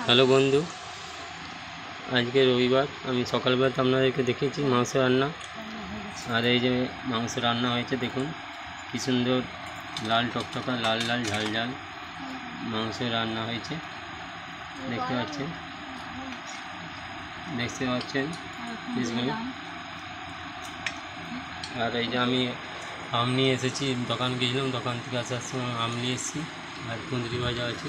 Hello বন্ধু, আজকে রবিবার। আমি সকালবেলা আপনাদেরকে দেখিয়েছি মাংস রান্না। আর এই যে মাংস রান্না হয়েছে, দেখুন কি সুন্দর লাল টকটকা, লাল লাল ঝাল ঝাল মাংস রান্না হয়েছে। দেখতে পাচ্ছেন পিসগুলো। আর এই যে আমি আম নিয়ে এসেছি, দোকান গিয়েছিলাম, দোকান থেকে আসার সময় আম নিয়ে এসেছি। আর কুঁদরি ভাজা আছে।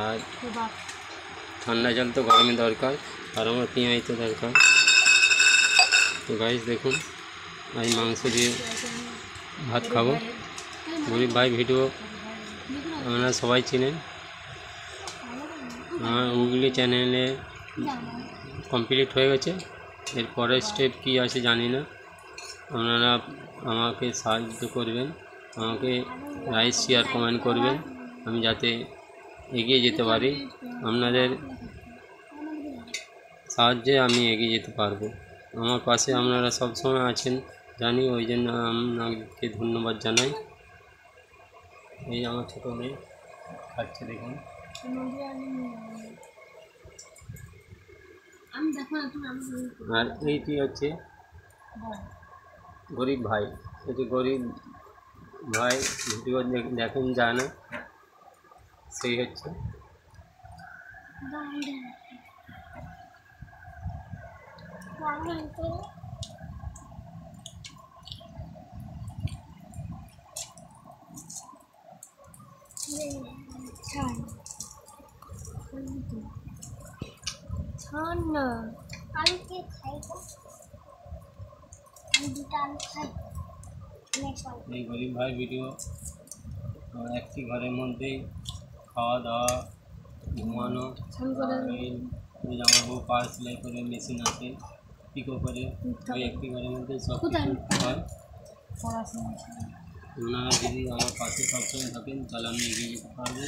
আর ঠান্ডা জল তো গরমে দরকার, আর আমার পেঁয়াজ তো দরকার। তো গাইস দেখুন, আমি মাংস দিয়ে ভাত খাবো। গরিব ভাই ভিডিও আপনারা সবাই চিনেন। আমার হুগলি চ্যানেলে কমপ্লিট হয়ে গেছে। এর পরের স্টেপ কী আছে জানি না। আপনারা আমাকে সাহায্য করবেন, আমাকে লাইক শেয়ার কমেন্ট করবেন, আমি যাতে এগিয়ে যেতে পারি। আপনাদের সাহায্যে আমি এগিয়ে যেতে পারবো। আমার পাশে আপনারা সব সময় আছেন জানি, ওই জন্য আপনাকে ধন্যবাদ জানাই। এই আমার ছোটো মেয়ে খাচ্ছে, দেখুন। আর এইটি হচ্ছে গরিব ভাই। এটি গরিব ভাই ভিডিও দেখেন যায় না, সেই হচ্ছে। এই গরিব ভাই ভিডিও একটি ঘরের মধ্যেই খাওয়া দাওয়া, ঘুমানো, এই জামা কাপড় পার সেলাই করে মেশিন আছে, পিকো করে, ওই একটি ঘরের মধ্যে সব কিছু হয়। ওনারা যদি আমার পাশে সবসময় থাকেন তাহলে আমি এগিয়ে যেতে পারবো।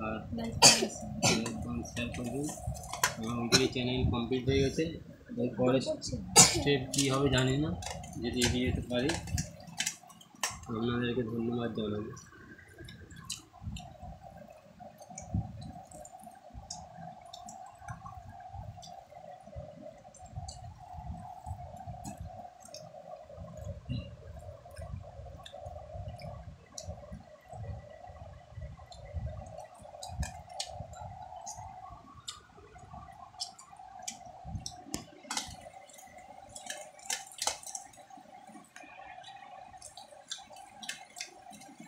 আর শেয়ার করবেন। আমার ওইগুলি চ্যানেল কমপ্লিট হয়ে গেছে। এরপরে স্টেপ কী হবে জানি না, যদি এগিয়ে যেতে পারি আপনাদেরকে ধন্যবাদ জানাবো।